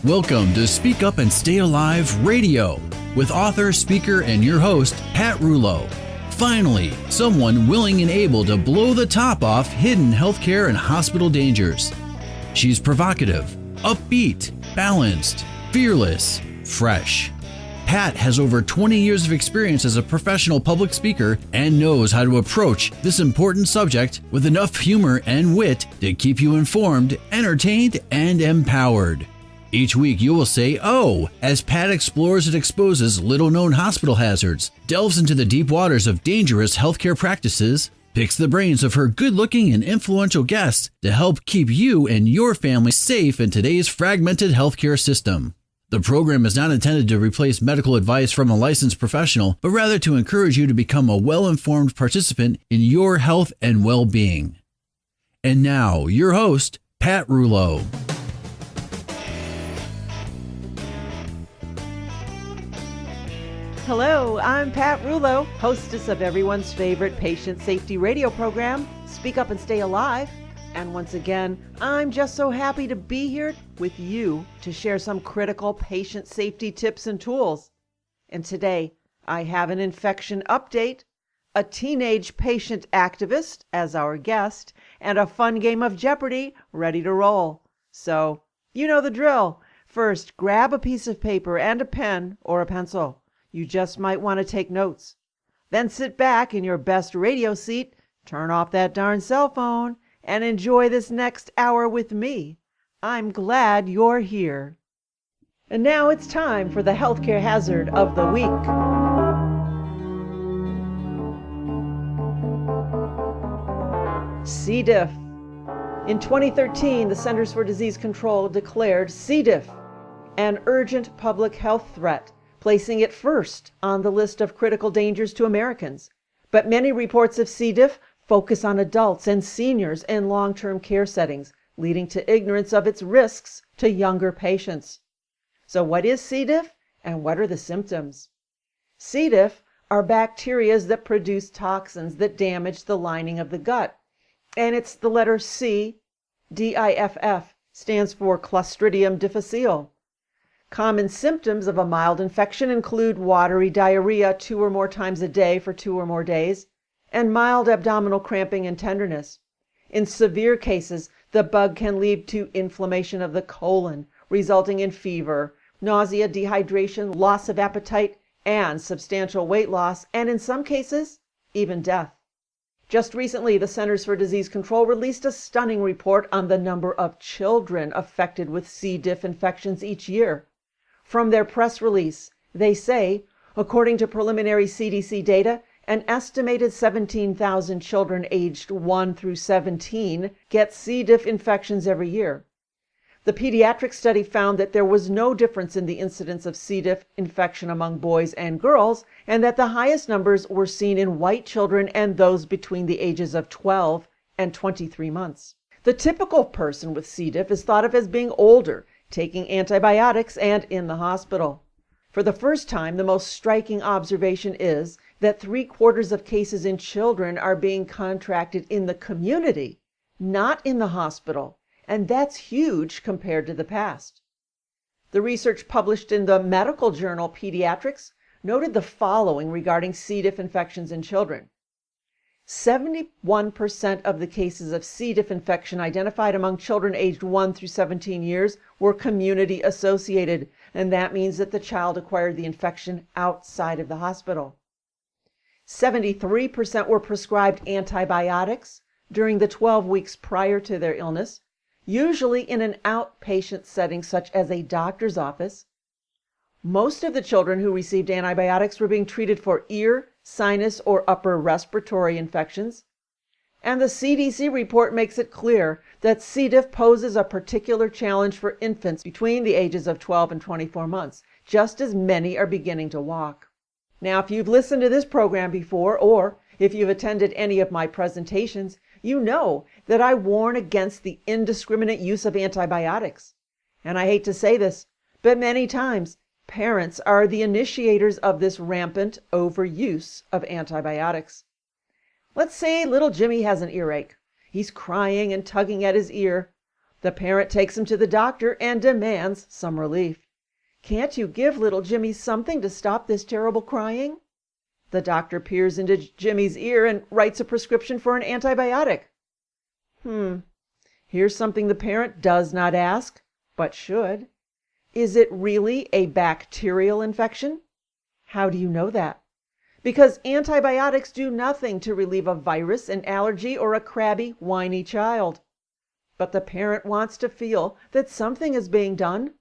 Welcome to Speak Up and Stay Alive RadiOh with author, speaker, and your host, Pat Rulo. Finally, someone willing and able to blow the top off hidden healthcare and hospital dangers. She's provocative, upbeat, balanced, fearless, fresh. Pat has over 20 years of experience as a professional public speaker and knows how to approach this important subject with enough humor and wit to keep you informed, entertained, and empowered. Each week you will say, "Oh," as Pat explores and exposes little-known hospital hazards, delves into the deep waters of dangerous healthcare practices, picks the brains of her good-looking and influential guests to help keep you and your family safe in today's fragmented healthcare system. The program is not intended to replace medical advice from a licensed professional, but rather to encourage you to become a well-informed participant in your health and well-being. And now, your host, Pat Rulo. Hello, I'm Pat Rulo, hostess of everyone's favorite patient safety radio program, Speak Up and Stay Alive. And once again, I'm just so happy to be here with you to share some critical patient safety tips and tools. And today, I have an infection update, a teenage patient activist as our guest, and a fun game of Jeopardy ready to roll. So, you know the drill. First, grab a piece of paper and a pen or a pencil. You just might want to take notes. Then sit back in your best radio seat, turn off that darn cell phone, and enjoy this next hour with me. I'm glad you're here. And now it's time for the healthcare hazard of the week. C-diff. In 2013, the Centers for Disease Control declared C-diff an urgent public health threat, placing it first on the list of critical dangers to Americans. But many reports of C-diff focus on adults and seniors in long-term care settings, leading to ignorance of its risks to younger patients. So what is C-diff and what are the symptoms? C-diff are bacteria that produce toxins that damage the lining of the gut. And it's the letter C, D-I-F-F, stands for Clostridium difficile. Common symptoms of a mild infection include watery diarrhea 2 or more times a day for 2 or more days, and mild abdominal cramping and tenderness. In severe cases, the bug can lead to inflammation of the colon, resulting in fever, nausea, dehydration, loss of appetite, and substantial weight loss, and in some cases, even death. Just recently, the Centers for Disease Control released a stunning report on the number of children affected with C. diff infections each year. From their press release, they say, according to preliminary CDC data, an estimated 17,000 children aged 1 through 17 get C. diff infections every year. The pediatric study found that there was no difference in the incidence of C. diff infection among boys and girls, and that the highest numbers were seen in white children and those between the ages of 12 and 23 months. The typical person with C. diff is thought of as being older, taking antibiotics, and in the hospital. For the first time, the most striking observation is that 3/4 of cases in children are being contracted in the community, not in the hospital, and that's huge compared to the past. The research published in the medical journal Pediatrics noted the following regarding C. diff infections in children. 71% of the cases of C. diff infection identified among children aged 1 through 17 years were community associated, and that means that the child acquired the infection outside of the hospital. 73% were prescribed antibiotics during the 12 weeks prior to their illness, usually in an outpatient setting such as a doctor's office. Most of the children who received antibiotics were being treated for ear, sinus, or upper respiratory infections. And the CDC report makes it clear that C. diff poses a particular challenge for infants between the ages of 12 and 24 months, just as many are beginning to walk. Now, if you've listened to this program before, or if you've attended any of my presentations, you know that I warn against the indiscriminate use of antibiotics. And I hate to say this, but many times parents are the initiators of this rampant overuse of antibiotics. Let's say little Jimmy has an earache. He's crying and tugging at his ear, The parent takes him to the doctor and demands some relief. "Can't you give little Jimmy something to stop this terrible crying?" The doctor peers into Jimmy's ear and writes a prescription for an antibiotic. Here's something the parent does not ask, but should. Is it really a bacterial infection? How do you know that? Because antibiotics do nothing to relieve a virus, an allergy, or a crabby, whiny child. But the parent wants to feel that something is being done,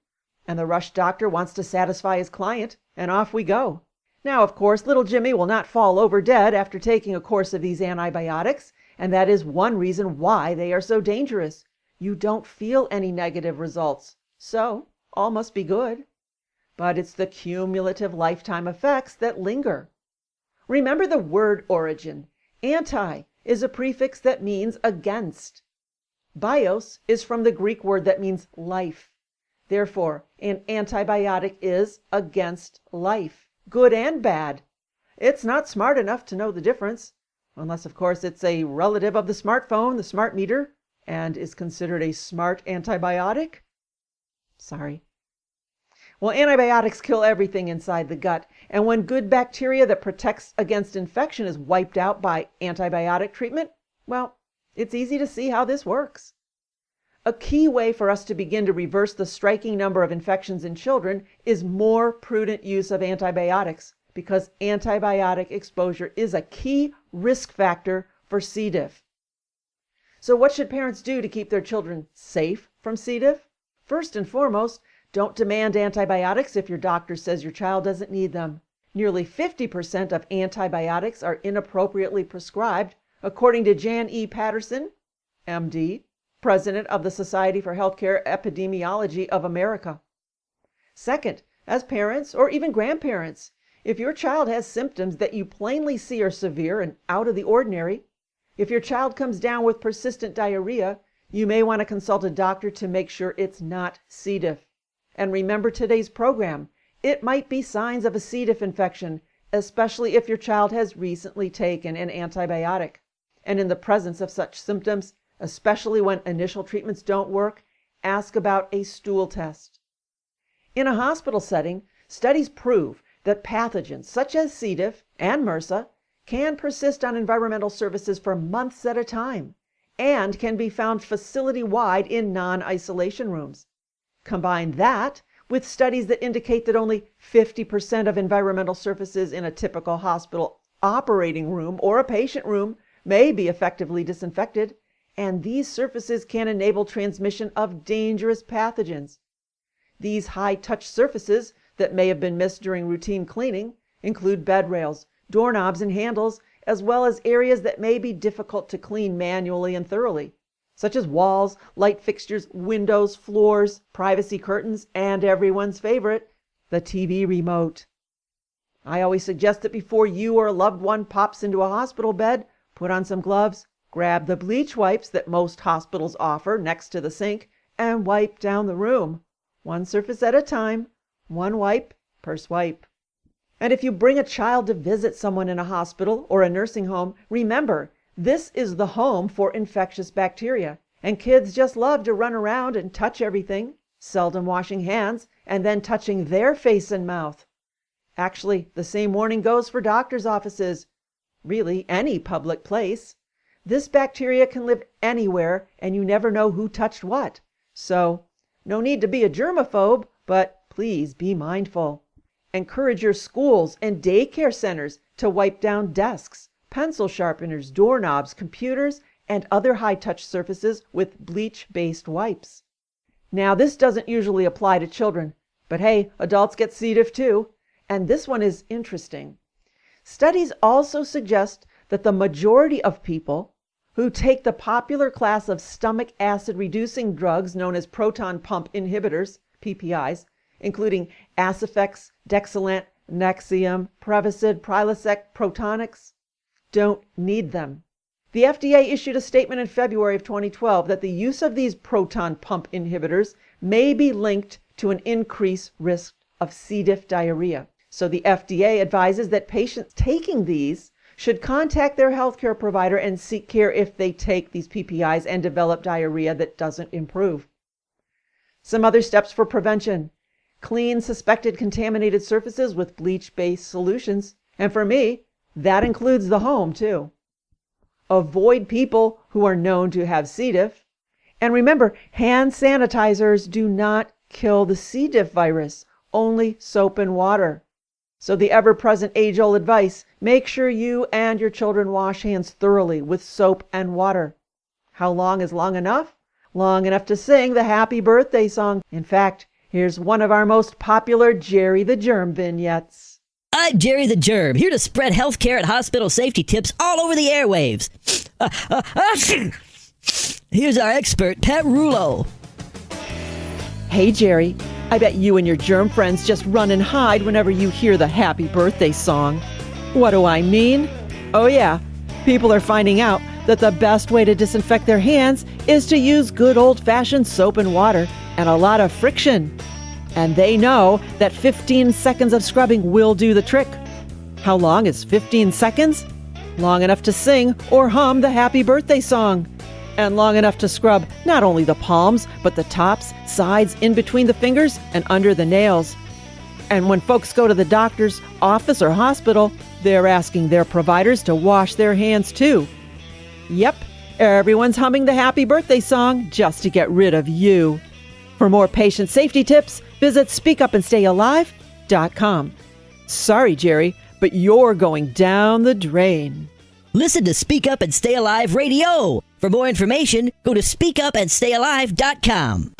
and the rush doctor wants to satisfy his client, and off we go. Now, of course, little Jimmy will not fall over dead after taking a course of these antibiotics, and that is one reason why they are so dangerous. You don't feel any negative results, so all must be good. But it's the cumulative lifetime effects that linger. Remember the word origin. Anti is a prefix that means against. Bios is from the Greek word that means life. Therefore, an antibiotic is against life, good and bad. It's not smart enough to know the difference, unless, of course, it's a relative of the smartphone, the smart meter, and is considered a smart antibiotic. Sorry. Well, antibiotics kill everything inside the gut, and when good bacteria that protects against infection is wiped out by antibiotic treatment, well, it's easy to see how this works. A key way for us to begin to reverse the striking number of infections in children is more prudent use of antibiotics, because antibiotic exposure is a key risk factor for C. diff. So what should parents do to keep their children safe from C. diff? First and foremost, don't demand antibiotics if your doctor says your child doesn't need them. Nearly 50% of antibiotics are inappropriately prescribed, according to Jan E. Patterson, MD, President of the Society for Healthcare Epidemiology of America. Second, as parents or even grandparents, if your child has symptoms that you plainly see are severe and out of the ordinary, if your child comes down with persistent diarrhea, you may want to consult a doctor to make sure it's not C. diff. And remember today's program. It might be signs of a C. diff infection, especially if your child has recently taken an antibiotic. And in the presence of such symptoms, especially when initial treatments don't work, ask about a stool test. In a hospital setting, studies prove that pathogens such as C. diff and MRSA can persist on environmental surfaces for months at a time and can be found facility-wide in non-isolation rooms. Combine that with studies that indicate that only 50% of environmental surfaces in a typical hospital operating room or a patient room may be effectively disinfected, and these surfaces can enable transmission of dangerous pathogens. These high-touch surfaces that may have been missed during routine cleaning include bed rails, doorknobs, and handles, as well as areas that may be difficult to clean manually and thoroughly, such as walls, light fixtures, windows, floors, privacy curtains, and everyone's favorite, the TV remote. I always suggest that before you or a loved one pops into a hospital bed, put on some gloves, grab the bleach wipes that most hospitals offer next to the sink, and wipe down the room, one surface at a time, one wipe per swipe. And if you bring a child to visit someone in a hospital or a nursing home, remember, this is the home for infectious bacteria, and kids just love to run around and touch everything, seldom washing hands, and then touching their face and mouth. Actually, the same warning goes for doctors' offices, really any public place. This bacteria can live anywhere, and you never know who touched what. So, no need to be a germaphobe, but please be mindful. Encourage your schools and daycare centers to wipe down desks, pencil sharpeners, doorknobs, computers, and other high-touch surfaces with bleach-based wipes. Now, this doesn't usually apply to children, but hey, adults get C. diff too, and this one is interesting. Studies also suggest that the majority of people who take the popular class of stomach acid-reducing drugs known as proton pump inhibitors, PPIs, including Acifex, Dexilant, Nexium, Prevacid, Prilosec, Protonix, don't need them. The FDA issued a statement in February of 2012 that the use of these proton pump inhibitors may be linked to an increased risk of C. diff diarrhea. So the FDA advises that patients taking these should contact their healthcare provider and seek care if they take these PPIs and develop diarrhea that doesn't improve. Some other steps for prevention. Clean suspected contaminated surfaces with bleach-based solutions. And for me, that includes the home too. Avoid people who are known to have C. diff. And remember, hand sanitizers do not kill the C. diff virus, only soap and water. So the ever-present age-old advice, make sure you and your children wash hands thoroughly with soap and water. How long is long enough? Long enough to sing the happy birthday song. In fact, here's one of our most popular Jerry the Germ vignettes. I'm Jerry the Germ, here to spread healthcare and hospital safety tips all over the airwaves. Here's our expert, Pat Rouleau. Hey, Jerry. I bet you and your germ friends just run and hide whenever you hear the happy birthday song. What do I mean? Oh yeah, people are finding out that the best way to disinfect their hands is to use good old-fashioned soap and water and a lot of friction. And they know that 15 seconds of scrubbing will do the trick. How long is 15 seconds? Long enough to sing or hum the happy birthday song. And long enough to scrub not only the palms, but the tops, sides, in between the fingers, and under the nails. And when folks go to the doctor's office or hospital, they're asking their providers to wash their hands too. Yep, everyone's humming the happy birthday song just to get rid of you. For more patient safety tips, visit speakupandstayalive.com. Sorry, Jerry, but you're going down the drain. Listen to Speak Up and Stay Alive RadiOh. For more information, go to speakupandstayalive.com.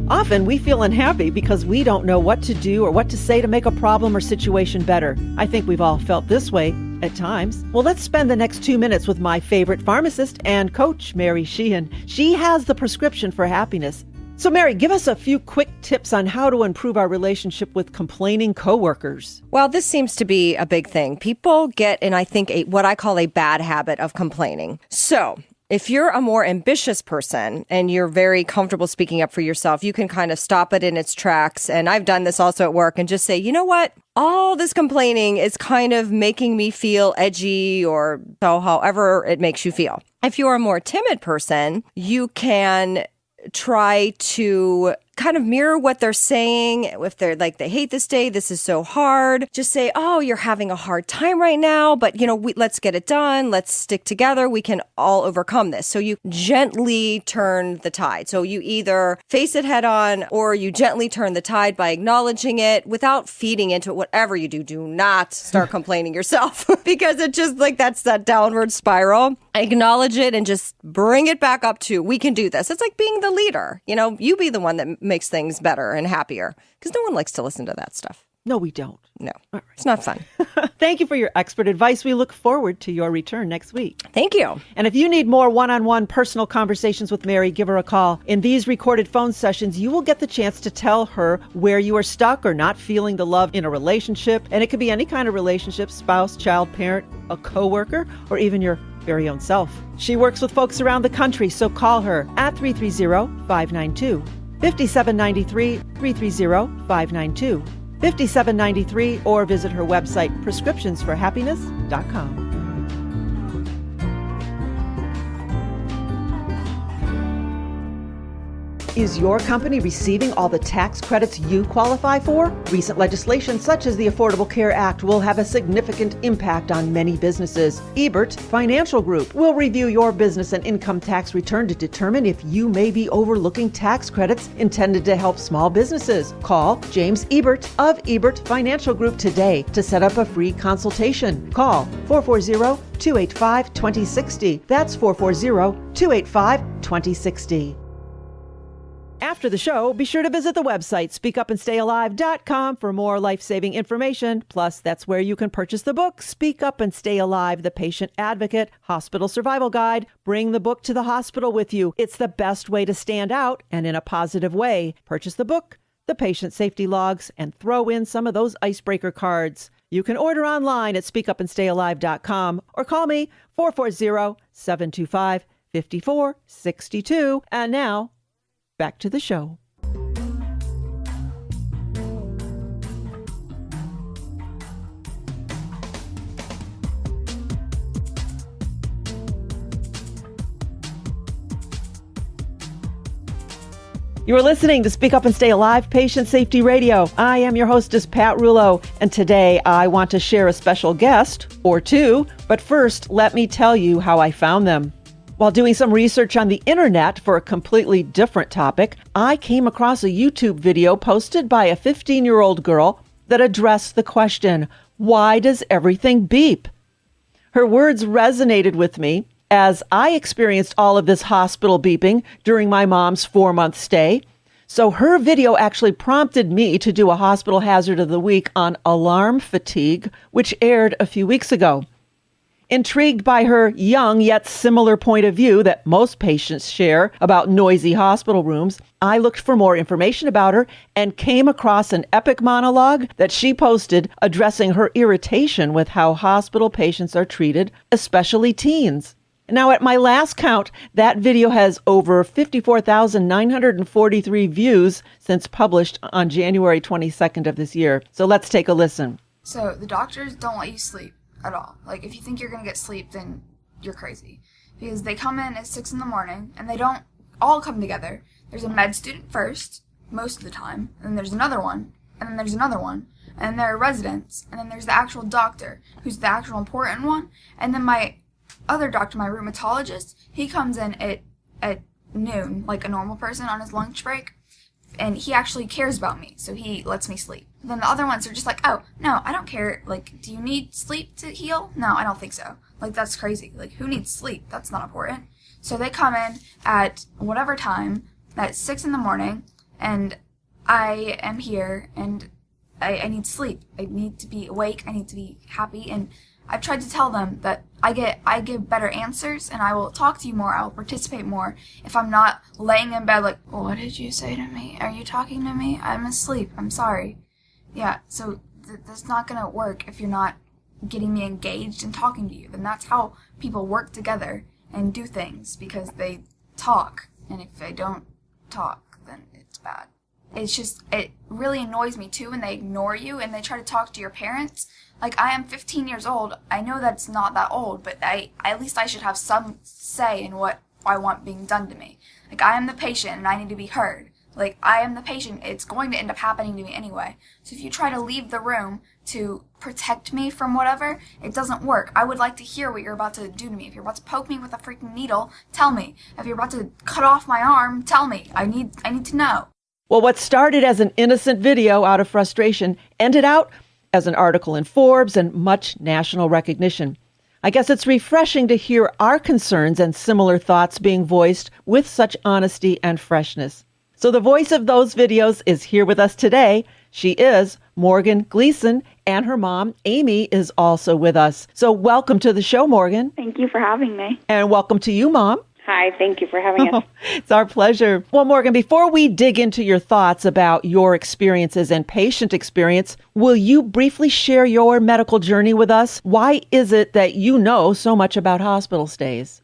Often we feel unhappy because we don't know what to do or what to say to make a problem or situation better. I think we've all felt this way at times. Well, let's spend the next 2 minutes with my favorite pharmacist and coach, Mary Sheehan. She has the prescription for happiness. So, Mary, give us a few quick tips on how to improve our relationship with complaining coworkers. Well, this seems to be a big thing. People get in, I think, what I call a bad habit of complaining. So, if you're a more ambitious person and you're very comfortable speaking up for yourself, you can kind of stop it in its tracks. And I've done this also at work and just say, you know what? All this complaining is kind of making me feel edgy or so, however it makes you feel. If you're a more timid person, you can try to kind of mirror what they're saying. If they're like, they hate this day, this is so hard, just say, oh, you're having a hard time right now, but let's get it done. Let's stick together. We can all overcome this. So you gently turn the tide. So you either face it head on or you gently turn the tide by acknowledging it without feeding into it. Whatever you do, do not start complaining yourself because it just that's that downward spiral. Acknowledge it and just bring it back up to, we can do this. It's like being the leader. You be the one that makes things better and happier because no one likes to listen to that stuff. No, we don't. No, it's not fun. Thank you for your expert advice. We look forward to your return next week. Thank you. And if you need more one-on-one personal conversations with Mary, give her a call. In these recorded phone sessions, you will get the chance to tell her where you are stuck or not feeling the love in a relationship. And it could be any kind of relationship, spouse, child, parent, a coworker, or even your very own self. She works with folks around the country, so call her at 330-592. 5793 330-592. 5793 or visit her website prescriptionsforhappiness.com. Is your company receiving all the tax credits you qualify for? Recent legislation such as the Affordable Care Act will have a significant impact on many businesses. Ebert Financial Group will review your business and income tax return to determine if you may be overlooking tax credits intended to help small businesses. Call James Ebert of Ebert Financial Group today to set up a free consultation. Call 440-285-2060. That's 440-285-2060. After the show, be sure to visit the website, speakupandstayalive.com, for more life-saving information. Plus, that's where you can purchase the book, Speak Up and Stay Alive, The Patient Advocate Hospital Survival Guide. Bring the book to the hospital with you. It's the best way to stand out, and in a positive way. Purchase the book, the patient safety logs, and throw in some of those icebreaker cards. You can order online at speakupandstayalive.com or call me, 440-725-5462. And now, back to the show. You're listening to Speak Up and Stay Alive Patient Safety Radio. I am your hostess, Pat Rouleau, and today I want to share a special guest, or two, but first, let me tell you how I found them. While doing some research on the internet for a completely different topic, I came across a YouTube video posted by a 15-year-old girl that addressed the question, why does everything beep? Her words resonated with me, as I experienced all of this hospital beeping during my mom's 4-month stay. So her video actually prompted me to do a hospital hazard of the week on alarm fatigue, which aired a few weeks ago. Intrigued by her young yet similar point of view that most patients share about noisy hospital rooms, I looked for more information about her and came across an epic monologue that she posted addressing her irritation with how hospital patients are treated, especially teens. Now, at my last count, that video has over 54,943 views since published on January 22nd of this year. So let's take a listen. So the doctors don't let you sleep at all. Like, if you think you're going to get sleep, then you're crazy. Because they come in at 6 in the morning, and they don't all come together. There's a med student first, most of the time, and then there's another one, and then there's another one, and then there are residents, and then there's the actual doctor, who's the actual important one, and then my other doctor, my rheumatologist, he comes in at noon, like a normal person on his lunch break, and he actually cares about me, so he lets me sleep. Then the other ones are just like, oh, no, I don't care, like, do you need sleep to heal? No, I don't think so. Like, that's crazy. Like, who needs sleep? That's not important. So they come in at whatever time, at 6 in the morning, and I am here, and I need sleep. I need to be awake, I need to be happy, and I've tried to tell them that I give better answers, and I will talk to you more, I will participate more if I'm not laying in bed like, well, what did you say to me? Are you talking to me? I'm asleep. I'm sorry. Yeah, so that's not going to work if you're not getting me engaged and talking to you. Then that's how people work together and do things, because they talk, and if they don't talk, then it's bad. It's just, it really annoys me too when they ignore you and they try to talk to your parents. Like, I am 15 years old. I know that's not that old, but at least I should have some say in what I want being done to me. Like, I am the patient and I need to be heard. Like, I am the patient. It's going to end up happening to me anyway. So if you try to leave the room to protect me from whatever, it doesn't work. I would like to hear what you're about to do to me. If you're about to poke me with a freaking needle, tell me. If you're about to cut off my arm, tell me. I need to know. Well, what started as an innocent video out of frustration ended out as an article in Forbes and much national recognition. I guess it's refreshing to hear our concerns and similar thoughts being voiced with such honesty and freshness. So the voice of those videos is here with us today. She is Morgan Gleason, and her mom, Amy, is also with us. So welcome to the show, Morgan. Thank you for having me. And welcome to you, Mom. Hi, thank you for having us. It's our pleasure. Well, Morgan, before we dig into your thoughts about your experiences and patient experience, will you briefly share your medical journey with us? Why is it that you know so much about hospital stays?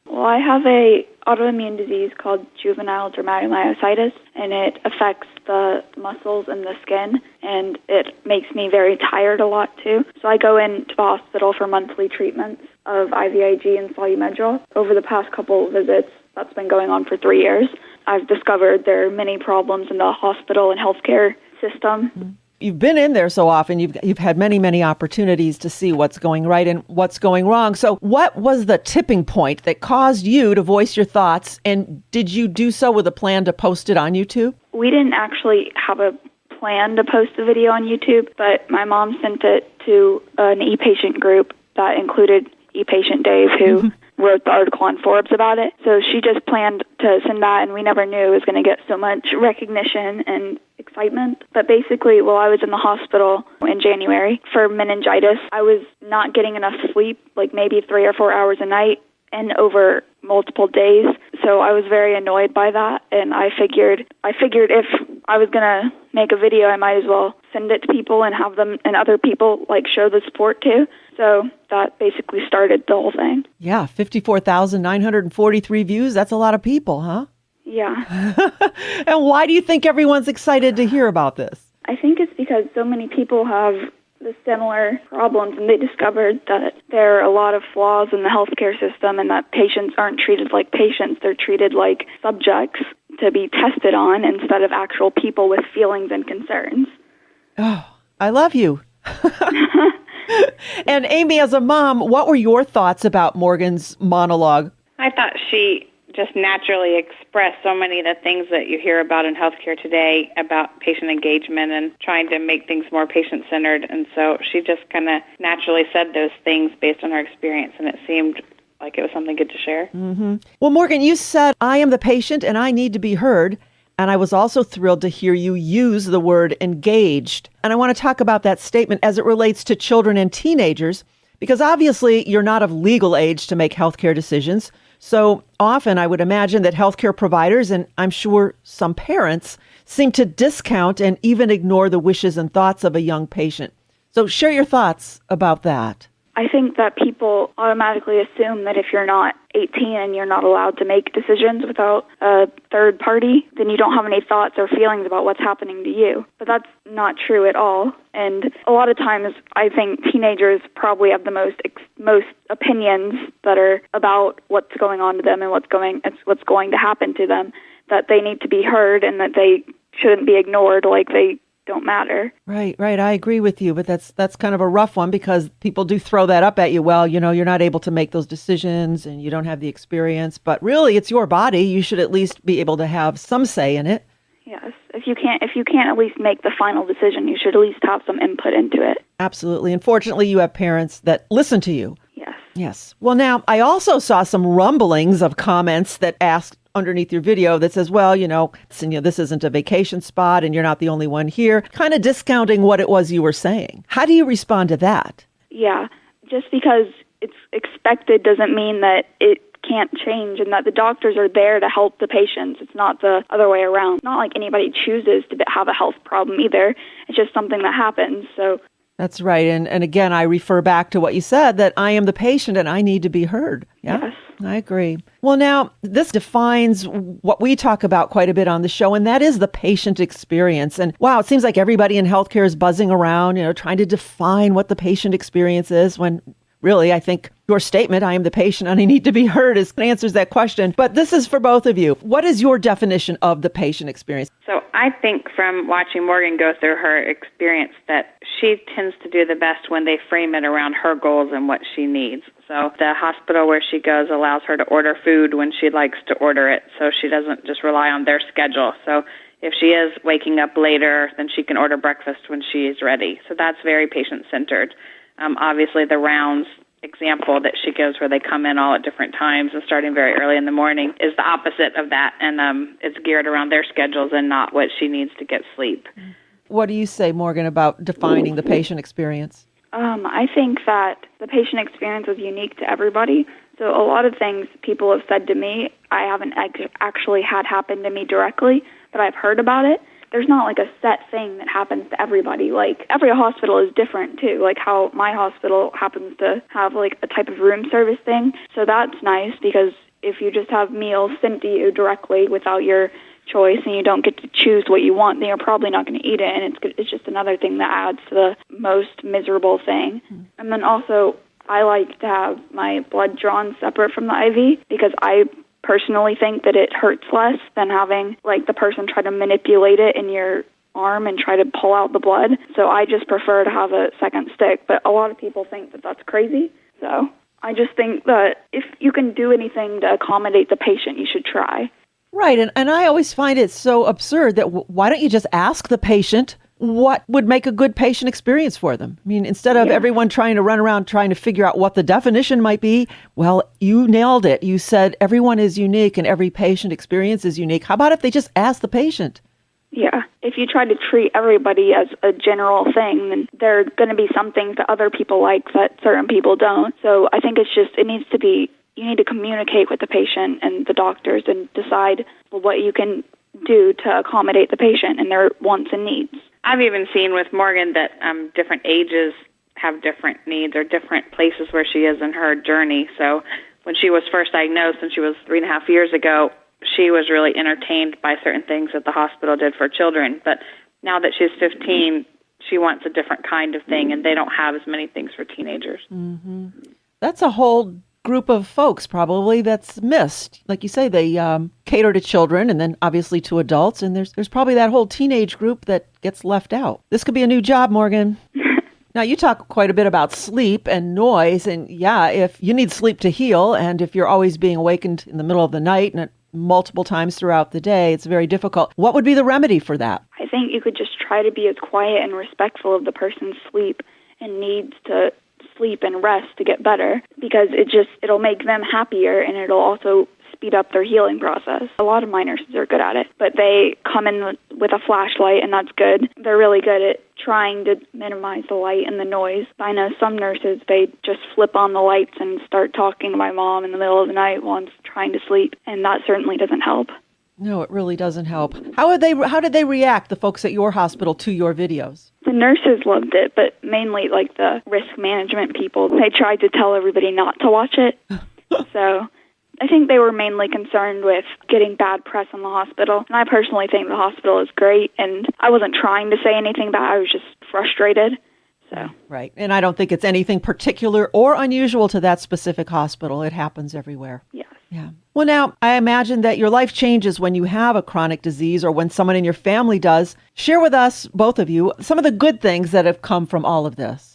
Well, I have a autoimmune disease called juvenile dermatomyositis, and it affects the muscles and the skin, and it makes me very tired a lot too. So I go into the hospital for monthly treatments of IVIG and Solumedrol. Over the past couple of visits, that's been going on for 3 years, I've discovered there are many problems in the hospital and healthcare system. You've been in there so often, you've had many opportunities to see what's going right and what's going wrong. So what was the tipping point that caused you to voice your thoughts, and did you do so with a plan to post it on YouTube? We didn't actually have a plan to post the video on YouTube, but my mom sent it to an e-patient group that included e-patient Dave, who wrote the article on Forbes about it. So she just planned to send that, and we never knew it was going to get so much recognition and excitement. But basically, while I was in the hospital in January for meningitis, I was not getting enough sleep, like maybe 3 or 4 hours a night, and over multiple days. So I was very annoyed by that, and I figured if I was going to make a video, I might as well send it to people and have them and other people like show the support too. So that basically started the whole thing. Yeah, 54,943 views. That's a lot of people, huh? Yeah. And why do you think everyone's excited to hear about this? I think it's because so many people have the similar problems, and they discovered that there are a lot of flaws in the healthcare system and that patients aren't treated like patients. They're treated like subjects to be tested on instead of actual people with feelings and concerns. Oh, I love you. And Amy, as a mom, what were your thoughts about Morgan's monologue? I thought she just naturally expressed so many of the things that you hear about in healthcare today about patient engagement and trying to make things more patient-centered. And so she just kind of naturally said those things based on her experience, and it seemed like it was something good to share. Mm-hmm. Well, Morgan, you said, I am the patient and I need to be heard. And I was also thrilled to hear you use the word engaged. And I want to talk about that statement as it relates to children and teenagers, because obviously you're not of legal age to make healthcare decisions. So often I would imagine that healthcare providers, and I'm sure some parents, seem to discount and even ignore the wishes and thoughts of a young patient. So share your thoughts about that. I think that people automatically assume that if you're not 18 and you're not allowed to make decisions without a third party, then you don't have any thoughts or feelings about what's happening to you. But that's not true at all. And a lot of times I think teenagers probably have the most opinions that are about what's going on to them and what's going to happen to them, that they need to be heard and that they shouldn't be ignored like they don't matter. Right. I agree with you, but that's kind of a rough one because people do throw that up at you. Well, you're not able to make those decisions and you don't have the experience, but really it's your body. You should at least be able to have some say in it. Yes. If you can't at least make the final decision, you should at least have some input into it. Absolutely. And fortunately, you have parents that listen to you. Yes. Yes. Well, now I also saw some rumblings of comments that asked underneath your video that says, well, this isn't a vacation spot and you're not the only one here, kind of discounting what it was you were saying. How do you respond to that? Yeah, just because it's expected doesn't mean that it can't change and that the doctors are there to help the patients. It's not the other way around. It's not like anybody chooses to have a health problem either. It's just something that happens. So that's right. And again, I refer back to what you said, that I am the patient and I need to be heard. Yeah, yes. I agree. Well, now, this defines what we talk about quite a bit on the show, and that is the patient experience. And wow, it seems like everybody in healthcare is buzzing around, trying to define what the patient experience is when really, I think your statement, I am the patient and I need to be heard, answers that question. But this is for both of you. What is your definition of the patient experience? So I think from watching Morgan go through her experience that she tends to do the best when they frame it around her goals and what she needs. So the hospital where she goes allows her to order food when she likes to order it, so she doesn't just rely on their schedule. So if she is waking up later, then she can order breakfast when she is ready. So that's very patient-centered. Obviously, the rounds example that she gives where they come in all at different times and starting very early in the morning is the opposite of that, and it's geared around their schedules and not what she needs to get sleep. What do you say, Morgan, about defining the patient experience? I think that the patient experience is unique to everybody. So a lot of things people have said to me, I haven't actually had happen to me directly, but I've heard about it. There's not like a set thing that happens to everybody. Like every hospital is different too, like how my hospital happens to have like a type of room service thing. So that's nice because if you just have meals sent to you directly without your choice and you don't get to choose what you want, then you're probably not going to eat it, and it's just another thing that adds to the most miserable thing. And then also I like to have my blood drawn separate from the IV because I personally think that it hurts less than having like the person try to manipulate it in your arm and try to pull out the blood. So I just prefer to have a second stick, but a lot of people think that that's crazy. So I just think that if you can do anything to accommodate the patient, you should try. Right. And I always find it so absurd that why don't you just ask the patient what would make a good patient experience for them? I mean, instead of everyone trying to run around trying to figure out what the definition might be, well, you nailed it. You said everyone is unique and every patient experience is unique. How about if they just ask the patient? Yeah. If you try to treat everybody as a general thing, then there are going to be some things that other people like that certain people don't. So I think you need to communicate with the patient and the doctors and decide what you can do to accommodate the patient and their wants and needs. I've even seen with Morgan that different ages have different needs or different places where she is in her journey. So when she was first diagnosed, and she was 3.5 years ago, she was really entertained by certain things that the hospital did for children. But now that she's 15, she wants a different kind of thing, and they don't have as many things for teenagers. Mm-hmm. That's a whole group of folks probably that's missed. Like you say, they cater to children and then obviously to adults. And there's probably that whole teenage group that gets left out. This could be a new job, Morgan. Now, you talk quite a bit about sleep and noise. And yeah, if you need sleep to heal, and if you're always being awakened in the middle of the night and multiple times throughout the day, it's very difficult. What would be the remedy for that? I think you could just try to be as quiet and respectful of the person's sleep and needs to sleep and rest to get better, because it'll make them happier, and it'll also speed up their healing process. A lot of my nurses are good at it, but they come in with a flashlight, and that's good. They're really good at trying to minimize the light and the noise. I know some nurses, they just flip on the lights and start talking to my mom in the middle of the night while I'm trying to sleep, and that certainly doesn't help. No, it really doesn't help. How did they react, the folks at your hospital, to your videos? The nurses loved it, but mainly like the risk management people, they tried to tell everybody not to watch it. So I think they were mainly concerned with getting bad press in the hospital. And I personally think the hospital is great, and I wasn't trying to say anything bad. I was just frustrated. So. Right. And I don't think it's anything particular or unusual to that specific hospital. It happens everywhere. Yes. Yeah. Well, now, I imagine that your life changes when you have a chronic disease or when someone in your family does. Share with us, both of you, some of the good things that have come from all of this.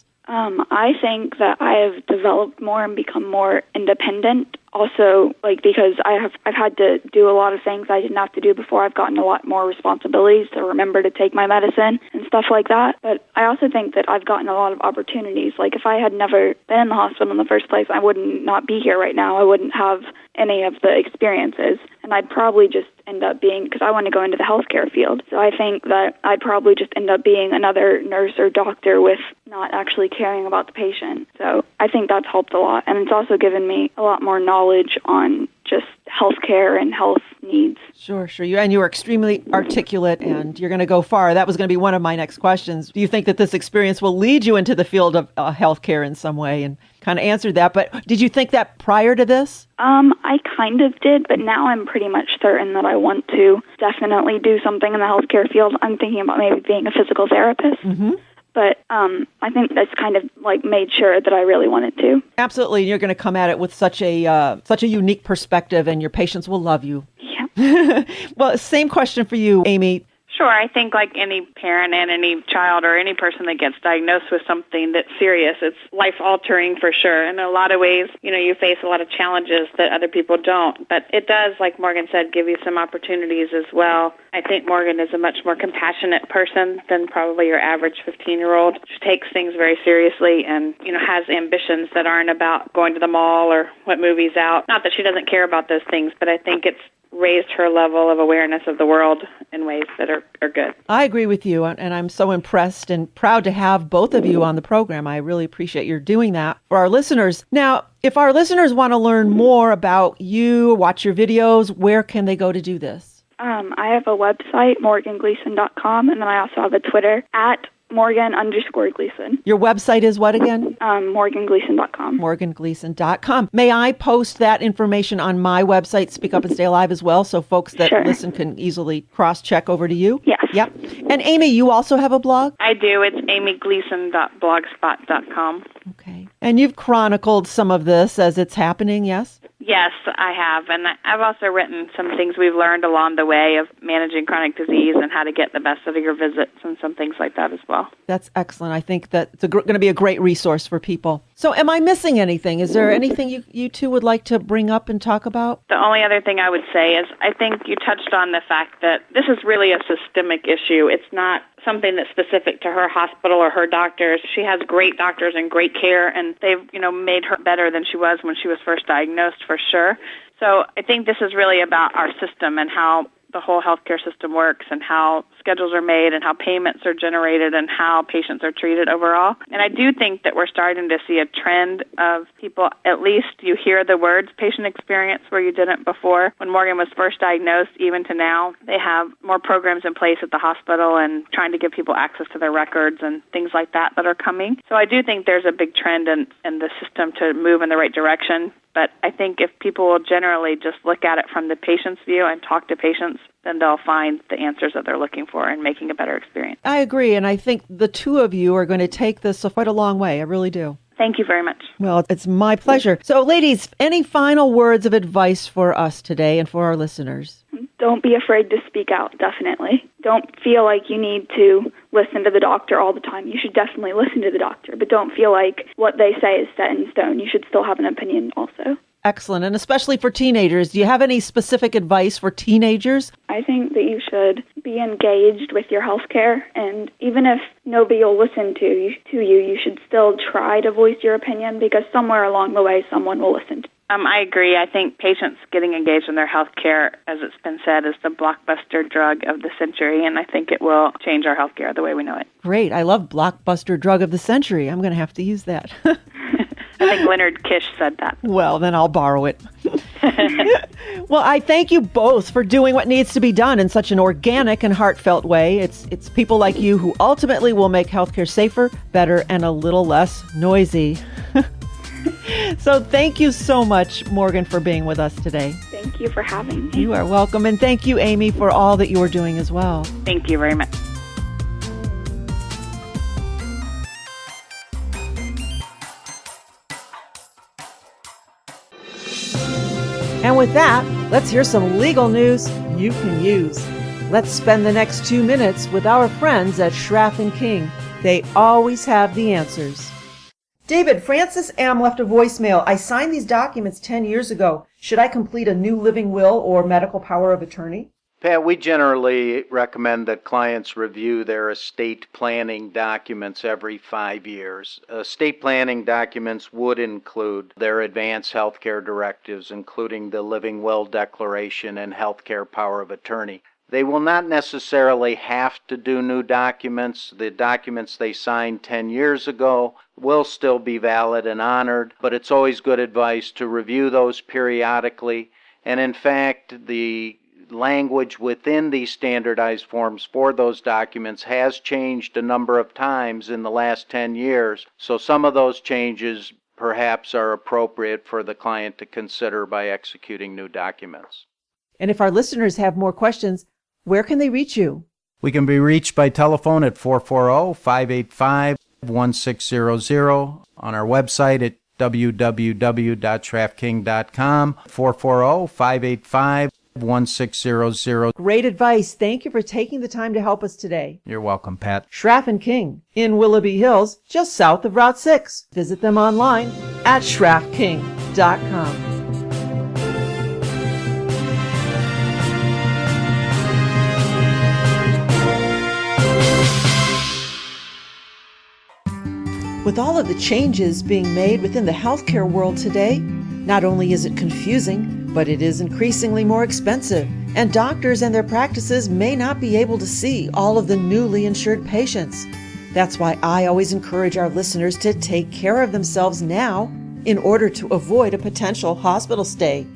I think that I have developed more and become more independent. Also, because I've had to do a lot of things I didn't have to do before. I've gotten a lot more responsibilities to remember to take my medicine and stuff like that. But I also think that I've gotten a lot of opportunities. Like, if I had never been in the hospital in the first place, I wouldn't not be here right now. I wouldn't have any of the experiences. And I'd probably just end up being, because I want to go into the healthcare field. So I think that I'd probably just end up being another nurse or doctor with not actually caring about the patient. So I think that's helped a lot. And it's also given me a lot more knowledge on just healthcare and health needs. Sure. And you were extremely articulate, and you're going to go far. That was going to be one of my next questions. Do you think that this experience will lead you into the field of healthcare in some way? And kind of answered that. But did you think that prior to this? I kind of did, but now I'm pretty much certain that I want to definitely do something in the healthcare field. I'm thinking about maybe being a physical therapist. Mm-hmm. But I think that's kind of made sure that I really wanted to. Absolutely. You're going to come at it with such a unique perspective, and your patients will love you. Yeah. Well, same question for you, Amy. Sure. I think like any parent and any child or any person that gets diagnosed with something that's serious, it's life-altering for sure. In a lot of ways, you face a lot of challenges that other people don't. But it does, like Morgan said, give you some opportunities as well. I think Morgan is a much more compassionate person than probably your average 15-year-old. She takes things very seriously and, has ambitions that aren't about going to the mall or what movie's out. Not that she doesn't care about those things, but I think it's raised her level of awareness of the world in ways that are good. I agree with you, and I'm so impressed and proud to have both of you on the program. I really appreciate your doing that for our listeners. Now, if our listeners want to learn more about you, watch your videos, where can they go to do this? I have a website, morgangleason.com, and then I also have a Twitter at Morgan_Gleason. Your website is what again? MorganGleason.com. MorganGleason.com. May I post that information on my website, Speak Up and Stay Alive, as well, so folks that listen can easily cross-check over to you? Yes. Yep. And Amy, you also have a blog? I do. It's amygleason.blogspot.com. Okay. And you've chronicled some of this as it's happening, yes? Yes, I have. And I've also written some things we've learned along the way of managing chronic disease and how to get the best out of your visits and some things like that as well. That's excellent. I think that it's going to be a great resource for people. So am I missing anything? Is there anything you two would like to bring up and talk about? The only other thing I would say is I think you touched on the fact that this is really a systemic issue. It's not something that's specific to her hospital or her doctors. She has great doctors and great care, and they've, made her better than she was when she was first diagnosed, for sure. So I think this is really about our system and how the whole healthcare system works and how schedules are made and how payments are generated and how patients are treated overall. And I do think that we're starting to see a trend of people, at least you hear the words patient experience where you didn't before. When Morgan was first diagnosed, even to now, they have more programs in place at the hospital and trying to give people access to their records and things like that are coming. So I do think there's a big trend in the system to move in the right direction. But I think if people will generally just look at it from the patient's view and talk to patients, then they'll find the answers that they're looking for and making a better experience. I agree, and I think the two of you are going to take this quite a long way. I really do. Thank you very much. Well, it's my pleasure. So, ladies, any final words of advice for us today and for our listeners? Don't be afraid to speak out, definitely. Don't feel like you need to listen to the doctor all the time. You should definitely listen to the doctor, but don't feel like what they say is set in stone. You should still have an opinion also. Excellent. And especially for teenagers, do you have any specific advice for teenagers? I think that you should be engaged with your health care, and even if nobody will listen to you, you should still try to voice your opinion, because somewhere along the way someone will listen to you. I agree. I think patients getting engaged in their health care, as it's been said, is the blockbuster drug of the century, and I think it will change our health care the way we know it. Great. I love blockbuster drug of the century. I'm going to have to use that. I think Leonard Kish said that. Well, then I'll borrow it. Well, I thank you both for doing what needs to be done in such an organic and heartfelt way. It's people like you who ultimately will make healthcare safer, better, and a little less noisy. So thank you so much, Morgan, for being with us today. Thank you for having me. You are welcome. And thank you, Amy, for all that you are doing as well. Thank you very much. And with that, let's hear some legal news you can use. Let's spend the next 2 minutes with our friends at Schraff & King. They always have the answers. David, Francis M. left a voicemail. I signed these documents 10 years ago. Should I complete a new living will or medical power of attorney? Pat, we generally recommend that clients review their estate planning documents every 5 years. Estate planning documents would include their advanced healthcare directives, including the living will declaration and healthcare power of attorney. They will not necessarily have to do new documents. The documents they signed 10 years ago will still be valid and honored, but it's always good advice to review those periodically. And in fact, the language within these standardized forms for those documents has changed a number of times in the last 10 years. So some of those changes perhaps are appropriate for the client to consider by executing new documents. And if our listeners have more questions, where can they reach you? We can be reached by telephone at 440-585-1600, on our website at www.schraffking.com, 440-585-1600. Great advice. Thank you for taking the time to help us today. You're welcome, Pat. Schraff & King in Willoughby Hills, just south of Route 6. Visit them online at schraffking.com. With all of the changes being made within the healthcare world today, not only is it confusing, but it is increasingly more expensive, and doctors and their practices may not be able to see all of the newly insured patients. That's why I always encourage our listeners to take care of themselves now in order to avoid a potential hospital stay.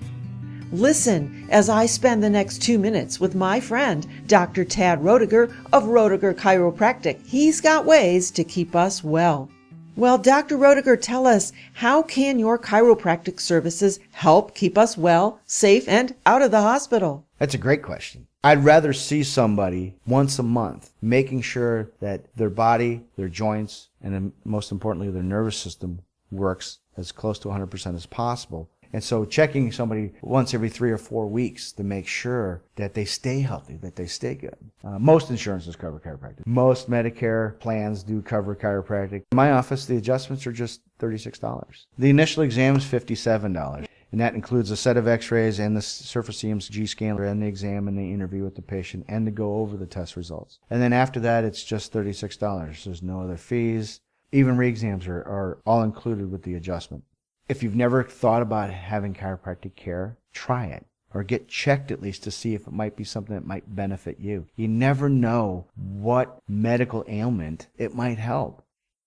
Listen as I spend the next 2 minutes with my friend, Dr. Tad Roediger of Roediger Chiropractic. He's got ways to keep us well. Well, Dr. Roediger, tell us, how can your chiropractic services help keep us well, safe, and out of the hospital? That's a great question. I'd rather see somebody once a month, making sure that their body, their joints, and then most importantly, their nervous system works as close to 100% as possible. And so checking somebody once every 3 or 4 weeks to make sure that they stay healthy, that they stay good. Most insurances cover chiropractic. Most Medicare plans do cover chiropractic. In my office, the adjustments are just $36. The initial exam is $57. And that includes a set of x-rays and the surface EMG scanner and the exam and the interview with the patient and to go over the test results. And then after that, it's just $36. There's no other fees. Even re-exams are all included with the adjustment. If you've never thought about having chiropractic care, try it. Or get checked at least to see if it might be something that might benefit you. You never know what medical ailment it might help.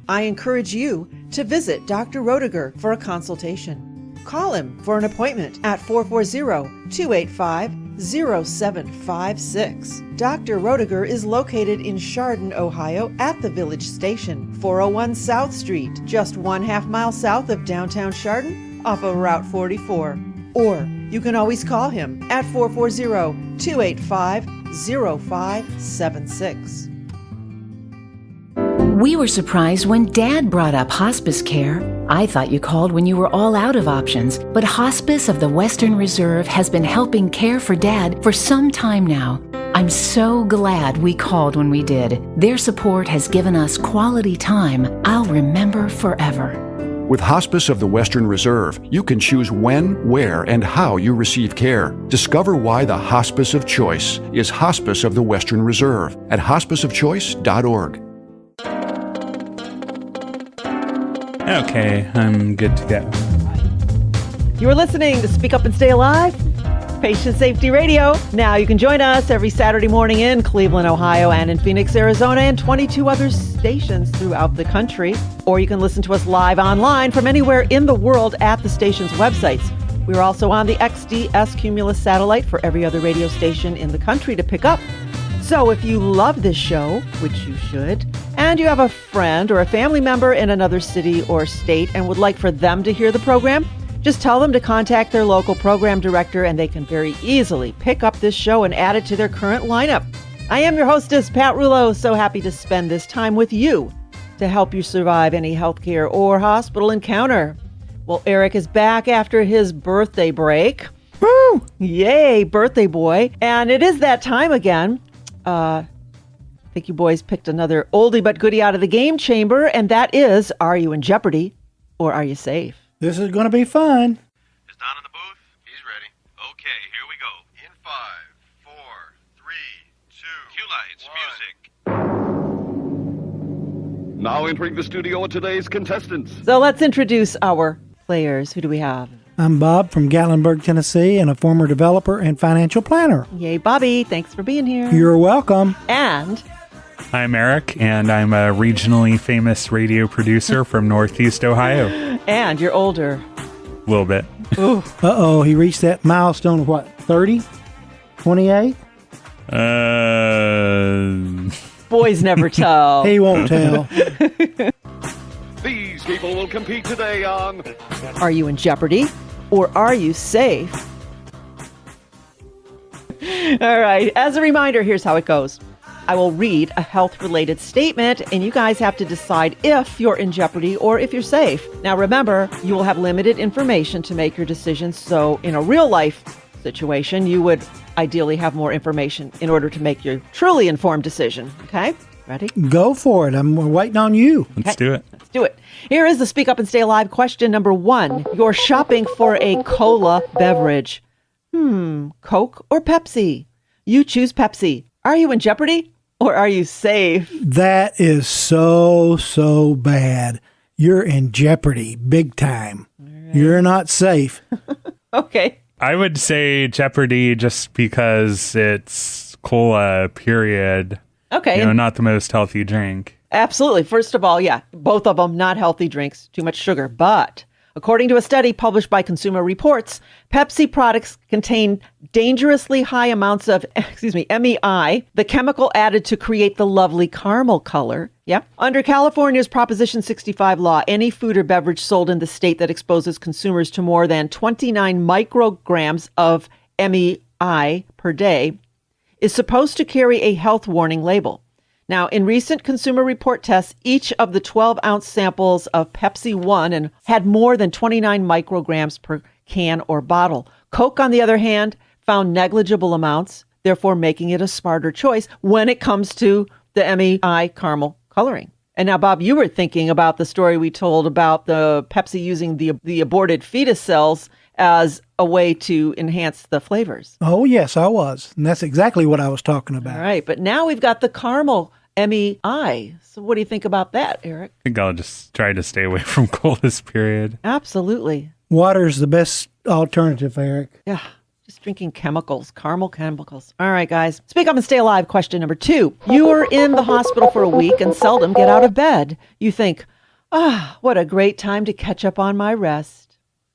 I encourage you to visit Dr. Roediger for a consultation. Call him for an appointment at 440-285-0756. Dr. Roediger is located in Chardon, Ohio at the Village Station, 401 South Street, just 1/2 mile south of downtown Chardon off of Route 44. Or you can always call him at 440-285-0576. We were surprised when Dad brought up hospice care. I thought you called when you were all out of options, but Hospice of the Western Reserve has been helping care for Dad for some time now. I'm so glad we called when we did. Their support has given us quality time I'll remember forever. With Hospice of the Western Reserve, you can choose when, where, and how you receive care. Discover why the hospice of choice is Hospice of the Western Reserve at hospiceofchoice.org. Okay, I'm good to go. You are listening to Speak Up and Stay Alive, Patient Safety Radio. Now you can join us every Saturday morning in Cleveland, Ohio, and in Phoenix, Arizona, and 22 other stations throughout the country. Or you can listen to us live online from anywhere in the world at the station's websites. We're also on the XDS Cumulus satellite for every other radio station in the country to pick up. So if you love this show, which you should, and you have a friend or a family member in another city or state and would like for them to hear the program, just tell them to contact their local program director and they can very easily pick up this show and add it to their current lineup. I am your hostess, Pat Rouleau, so happy to spend this time with you to help you survive any healthcare or hospital encounter. Well, Eric is back after his birthday break. Woo! Yay, birthday boy. And it is that time again. I think you boys picked another oldie but goodie out of the game chamber, and that is, are you in jeopardy or are you safe? This is going to be fun. Is Don in the booth? He's ready. Okay, here we go. In 5, 4, 3, 2, cue lights, music. Now entering the studio are today's contestants. So let's introduce our players. Who do we have? I'm Bob from Gatlinburg, Tennessee, and a former developer and financial planner. Yay, Bobby. Thanks for being here. You're welcome. And I'm Eric, and I'm a regionally famous radio producer from Northeast Ohio. And you're older. A little bit. Uh-oh, he reached that milestone of what, 30? 28? Boys never tell. He won't tell. These people will compete today on Are You in Jeopardy or Are You Safe? All right. As a reminder, here's how it goes. I will read a health-related statement, and you guys have to decide if you're in jeopardy or if you're safe. Now, remember, you will have limited information to make your decisions, so in a real-life situation, you would ideally have more information in order to make your truly informed decision. Okay? Ready? Go for it. I'm waiting on you. Let's do it. Let's do it. Here is the Speak Up and Stay Alive question number 1. You're shopping for a cola beverage. Coke or Pepsi? You choose Pepsi. Are you in jeopardy or are you safe? That is so bad. You're in jeopardy big time. Right. You're not safe. Okay. I would say Jeopardy just because it's cola, period. Okay. Not the most healthy drink. Absolutely. First of all, yeah, both of them not healthy drinks, too much sugar. But according to a study published by Consumer Reports, Pepsi products contain dangerously high amounts of, MEI, the chemical added to create the lovely caramel color. Yeah. Under California's Proposition 65 law, any food or beverage sold in the state that exposes consumers to more than 29 micrograms of MEI per day is supposed to carry a health warning label. Now, in recent Consumer Report tests, each of the 12-ounce samples of Pepsi won and had more than 29 micrograms per can or bottle. Coke, on the other hand, found negligible amounts, therefore making it a smarter choice when it comes to the MEI caramel coloring. And now, Bob, you were thinking about the story we told about the Pepsi using the aborted fetus cells as a way to enhance the flavors. Oh, yes, I was. And that's exactly what I was talking about. All right. But now we've got the caramel MEI. So what do you think about that, Eric? I think I'll just try to stay away from colas, period. Absolutely. Water's the best alternative, Eric. Yeah. Just drinking chemicals, caramel chemicals. All right, guys. Speak Up and Stay Alive. Question number 2. You are in the hospital for a week and seldom get out of bed. You think, what a great time to catch up on my rest.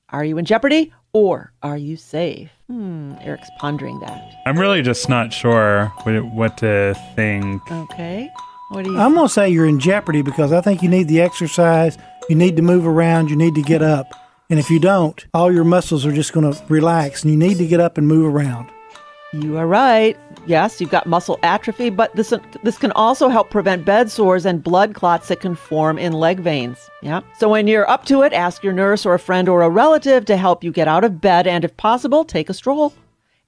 Are you in jeopardy or are you safe? Eric's pondering that. I'm really just not sure what to think. Okay. What do you I'm going to say you're in jeopardy because I think you need the exercise, you need to move around, you need to get up. And if you don't, all your muscles are just going to relax and you need to get up and move around. You are right. Yes, you've got muscle atrophy, but this can also help prevent bed sores and blood clots that can form in leg veins. Yeah. So when you're up to it, ask your nurse or a friend or a relative to help you get out of bed, and if possible, take a stroll.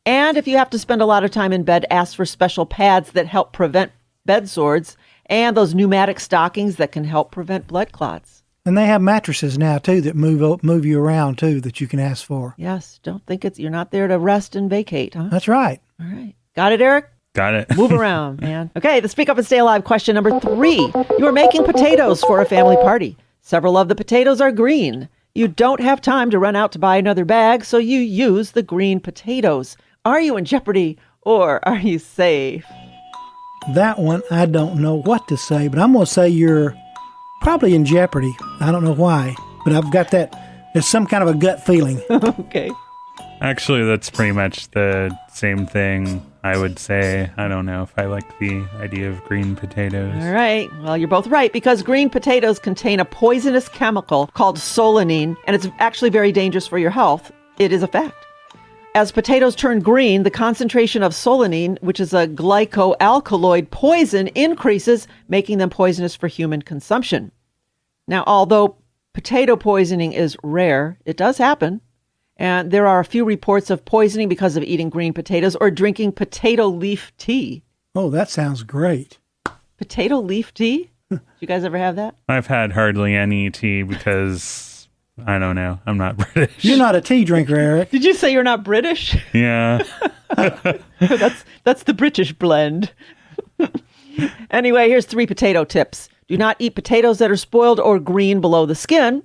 And if you have to spend a lot of time in bed, ask for special pads that help prevent bed sores and those pneumatic stockings that can help prevent blood clots. And they have mattresses now, too, that move you around, too, that you can ask for. Yes. Don't think you're not there to rest and vacate, huh? That's right. All right. Got it, Eric? Got it. Move around, man. Okay, the Speak Up and Stay Alive question number 3. You are making potatoes for a family party. Several of the potatoes are green. You don't have time to run out to buy another bag, so you use the green potatoes. Are you in jeopardy or are you safe? That one, I don't know what to say, but I'm going to say you're probably in jeopardy. I don't know why, but I've got that. There's some kind of a gut feeling. Okay. Actually, that's pretty much the same thing, I would say. I don't know if I like the idea of green potatoes. All right. Well, you're both right, because green potatoes contain a poisonous chemical called solanine, and it's actually very dangerous for your health. It is a fact. As potatoes turn green, the concentration of solanine, which is a glycoalkaloid poison, increases, making them poisonous for human consumption. Now, although potato poisoning is rare, it does happen. And there are a few reports of poisoning because of eating green potatoes or drinking potato leaf tea. Oh, that sounds great. Potato leaf tea? Did you guys ever have that? I've had hardly any tea because, I don't know, I'm not British. You're not a tea drinker, Eric. Did you say you're not British? Yeah. That's the British blend. Anyway, here's 3 potato tips. Do not eat potatoes that are spoiled or green below the skin.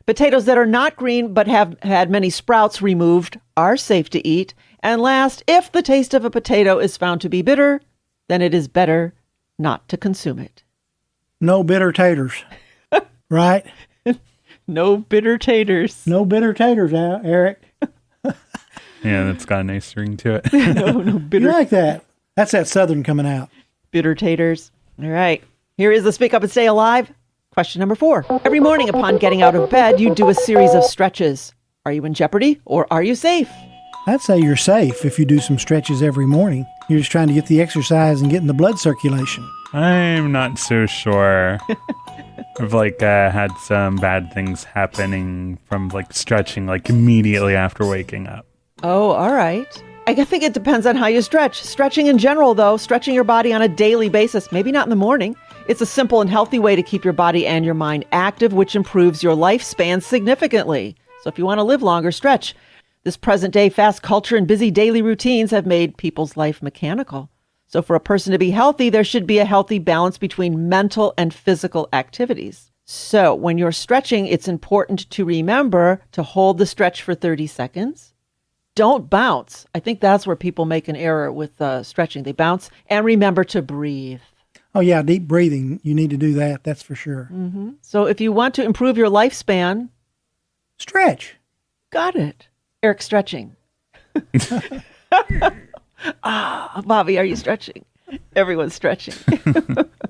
Potatoes that are not green but have had many sprouts removed are safe to eat. And last, if the taste of a potato is found to be bitter, then it is better not to consume it. No bitter taters, right? No bitter taters. No bitter taters, Eric. Yeah, that's got a nice ring to it. No bitter. You like that? That's that Southern coming out. Bitter taters. All right. Here is the Speak Up and Stay Alive. Question number 4. Every morning upon getting out of bed, you do a series of stretches. Are you in jeopardy or are you safe? I'd say you're safe if you do some stretches every morning. You're just trying to get the exercise and get in the blood circulation. I'm not so sure. I've had some bad things happening from stretching immediately after waking up. Oh, all right. I think it depends on how you stretch. Stretching in general, though, stretching your body on a daily basis, maybe not in the morning. It's a simple and healthy way to keep your body and your mind active, which improves your lifespan significantly. So if you want to live longer, stretch. This present-day fast culture and busy daily routines have made people's life mechanical. So for a person to be healthy, there should be a healthy balance between mental and physical activities. So when you're stretching, it's important to remember to hold the stretch for 30 seconds. Don't bounce. I think that's where people make an error with stretching. They bounce. And remember to breathe. Oh, yeah, deep breathing. You need to do that. That's for sure. Mm-hmm. So if you want to improve your lifespan, stretch. Got it. Eric stretching. Bobby, are you stretching? Everyone's stretching.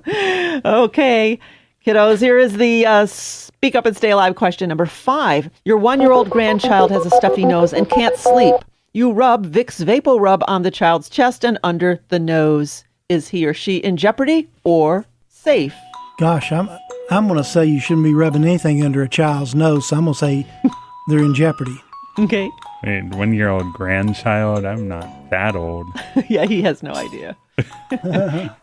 Okay, kiddos, here is the Speak Up and Stay Alive question number 5. Your 1-year-old grandchild has a stuffy nose and can't sleep. You rub Vicks VapoRub on the child's chest and under the nose. Is he or she in jeopardy or safe? Gosh, I'm going to say you shouldn't be rubbing anything under a child's nose, so I'm going to say they're in jeopardy. Okay. Wait, 1-year-old grandchild? I'm not that old. Yeah, he has no idea.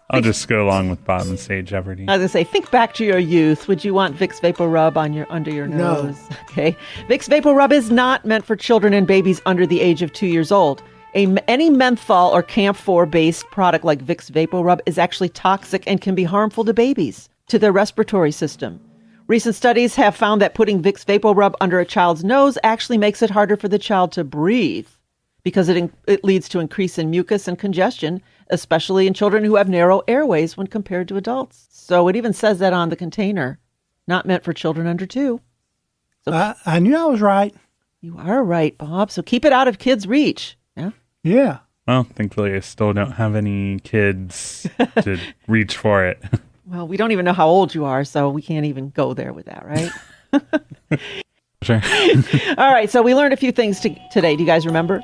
I'll just go along with Bob and say jeopardy. I was going to say, think back to your youth. Would you want Vicks VapoRub under your nose? No. Okay. Vicks VapoRub is not meant for children and babies under the age of 2 years old. Any menthol or camphor-based product like Vicks VapoRub is actually toxic and can be harmful to babies, to their respiratory system. Recent studies have found that putting Vicks VapoRub under a child's nose actually makes it harder for the child to breathe because it leads to increase in mucus and congestion, especially in children who have narrow airways when compared to adults. So it even says that on the container, not meant for children under 2. So I knew I was right. You are right, Bob. So keep it out of kids' reach. Yeah. Yeah. Well, thankfully I still don't have any kids to reach for it. Well, we don't even know how old you are, so we can't even go there with that, right? Sure. All right, so we learned a few things today. Do you guys remember?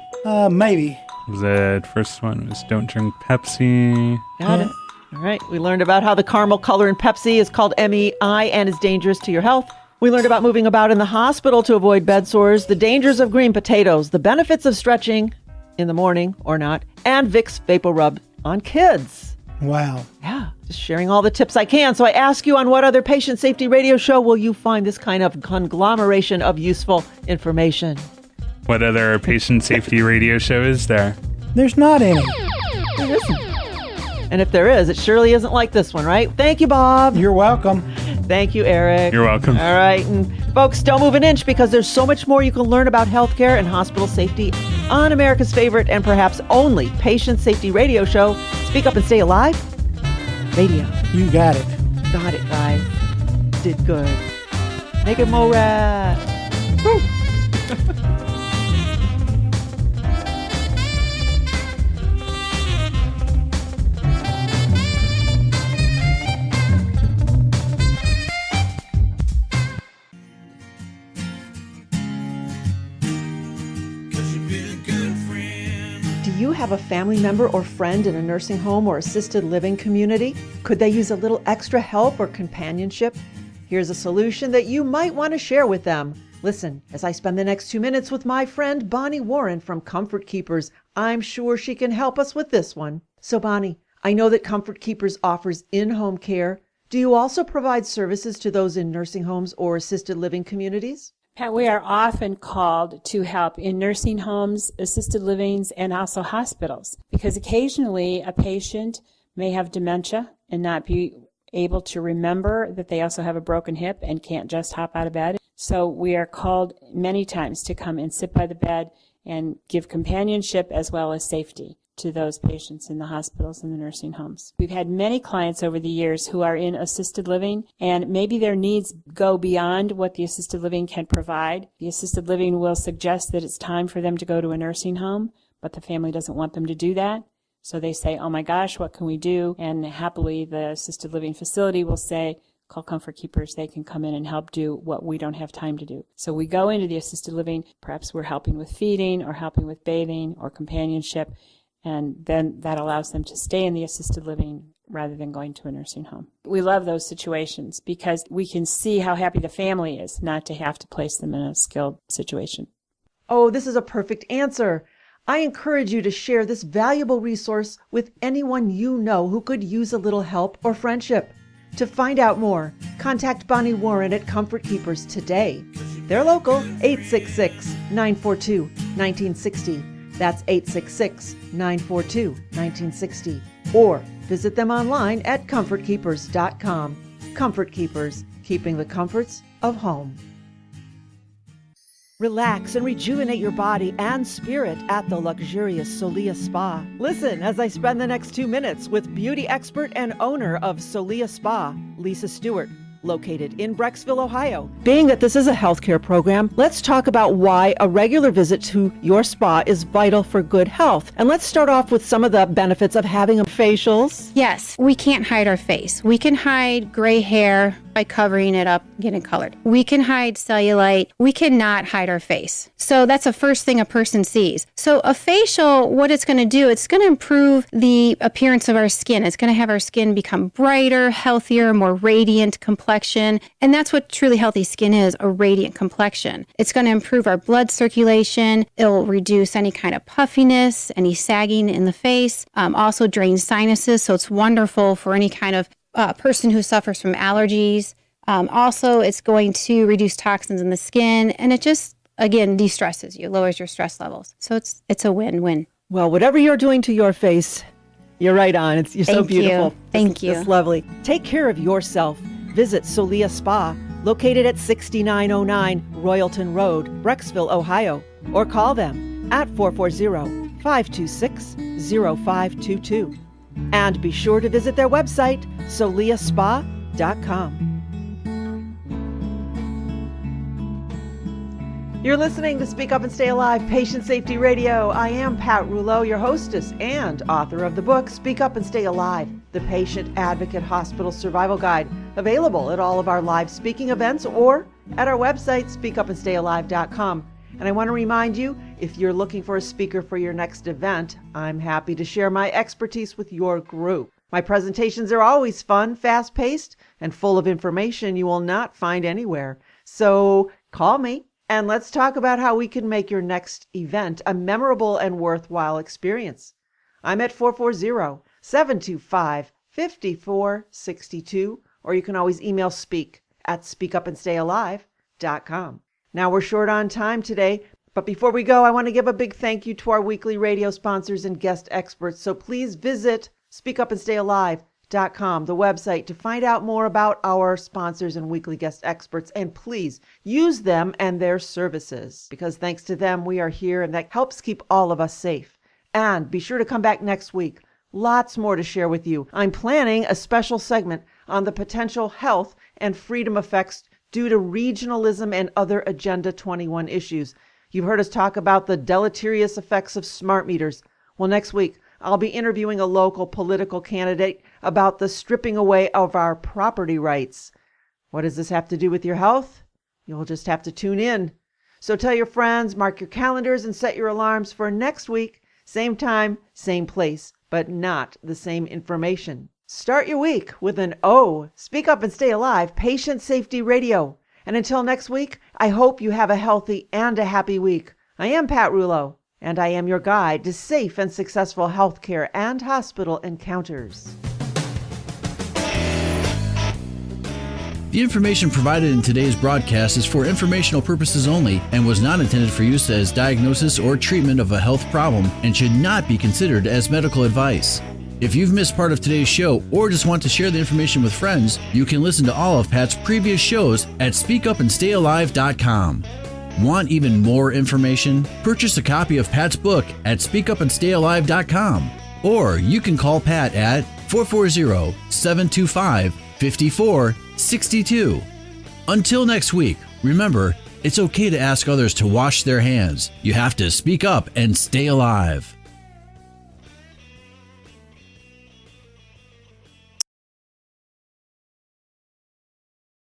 Maybe. The first one was don't drink Pepsi. Got it. All right. We learned about how the caramel color in Pepsi is called MEI and is dangerous to your health. We learned about moving about in the hospital to avoid bed sores, the dangers of green potatoes, the benefits of stretching in the morning or not, and Vicks Vapor Rub on kids. Wow. Yeah, just sharing all the tips I can. So I ask you, on what other patient safety radio show will you find this kind of conglomeration of useful information? What other patient safety radio show is there? There's not any. There isn't. And if there is, it surely isn't like this one, right? Thank you, Bob. You're welcome. Thank you, Eric. You're welcome. All right. And folks, don't move an inch, because there's so much more you can learn about healthcare and hospital safety on America's favorite and perhaps only patient safety radio show, Speak Up and Stay Alive Radio. You got it. Got it, guys. Did good. Make it more rat. Do you have a family member or friend in a nursing home or assisted living community? Could they use a little extra help or companionship? Here's a solution that you might want to share with them. Listen, as I spend the next 2 minutes with my friend Bonnie Warren from Comfort Keepers, I'm sure she can help us with this one. So Bonnie, I know that Comfort Keepers offers in-home care. Do you also provide services to those in nursing homes or assisted living communities? Pat, we are often called to help in nursing homes, assisted livings, and also hospitals, because occasionally a patient may have dementia and not be able to remember that they also have a broken hip and can't just hop out of bed. So we are called many times to come and sit by the bed and give companionship as well as safety to those patients in the hospitals and the nursing homes. We've had many clients over the years who are in assisted living, and maybe their needs go beyond what the assisted living can provide. The assisted living will suggest that it's time for them to go to a nursing home, but the family doesn't want them to do that. So they say, oh my gosh, what can we do? And happily, the assisted living facility will say, call Comfort Keepers. They can come in and help do what we don't have time to do. So we go into the assisted living. Perhaps we're helping with feeding or helping with bathing or companionship. And then that allows them to stay in the assisted living rather than going to a nursing home. We love those situations because we can see how happy the family is not to have to place them in a skilled situation. Oh, this is a perfect answer. I encourage you to share this valuable resource with anyone you know who could use a little help or friendship. To find out more, contact Bonnie Warren at Comfort Keepers today. They're local, 866-942-1960. That's 866-942-1960. Or visit them online at comfortkeepers.com. Comfort Keepers, keeping the comforts of home. Relax and rejuvenate your body and spirit at the luxurious Solia Spa. Listen as I spend the next 2 minutes with beauty expert and owner of Solia Spa, Lisa Stewart, located in Brecksville, Ohio. Being that this is a healthcare program, let's talk about why a regular visit to your spa is vital for good health. And let's start off with some of the benefits of having facials. Yes, we can't hide our face. We can hide gray hair by covering it up, getting colored. We can hide cellulite. We cannot hide our face. So that's the first thing a person sees. So a facial, what it's going to do, it's going to improve the appearance of our skin. It's going to have our skin become brighter, healthier, more radiant complexion. And that's what truly healthy skin is, a radiant complexion. It's going to improve our blood circulation. It'll reduce any kind of puffiness, any sagging in the face. Also drain sinuses. So it's wonderful for any kind of person who suffers from allergies. Also, it's going to reduce toxins in the skin, and it just, again, de-stresses you, lowers your stress levels. So it's a win-win. Well, whatever you're doing to your face, you're right on. You're so beautiful. Thank you. It's lovely. Take care of yourself. Visit Solia Spa, located at 6909 Royalton Road, Brecksville, Ohio, or call them at 440-526-0522. And be sure to visit their website, soliaspa.com. You're listening to Speak Up and Stay Alive, Patient Safety Radio. I am Pat Rouleau, your hostess and author of the book, Speak Up and Stay Alive, the Patient Advocate Hospital Survival Guide, available at all of our live speaking events or at our website, speakupandstayalive.com. And I want to remind you, if you're looking for a speaker for your next event, I'm happy to share my expertise with your group. My presentations are always fun, fast-paced, and full of information you will not find anywhere. So call me and let's talk about how we can make your next event a memorable and worthwhile experience. I'm at 440-725-5462, or you can always email speak@speakupandstayalive.com. Now we're short on time today, but before we go, I want to give a big thank you to our weekly radio sponsors and guest experts. So please visit speakupandstayalive.com, the website, to find out more about our sponsors and weekly guest experts. And please use them and their services, because thanks to them, we are here, and that helps keep all of us safe. And be sure to come back next week. Lots more to share with you. I'm planning a special segment on the potential health and freedom effects due to regionalism and other Agenda 21 issues. You've heard us talk about the deleterious effects of smart meters. Well, next week, I'll be interviewing a local political candidate about the stripping away of our property rights. What does this have to do with your health? You'll just have to tune in. So tell your friends, mark your calendars, and set your alarms for next week. Same time, same place, but not the same information. Start your week with an O. Speak Up and Stay Alive, Patient Safety Radio. And until next week, I hope you have a healthy and a happy week. I am Pat Rulo, and I am your guide to safe and successful healthcare and hospital encounters. The information provided in today's broadcast is for informational purposes only and was not intended for use as diagnosis or treatment of a health problem and should not be considered as medical advice. If you've missed part of today's show or just want to share the information with friends, you can listen to all of Pat's previous shows at speakupandstayalive.com. Want even more information? Purchase a copy of Pat's book at speakupandstayalive.com. Or you can call Pat at 440-725-5462. Until next week, remember, it's okay to ask others to wash their hands. You have to speak up and stay alive.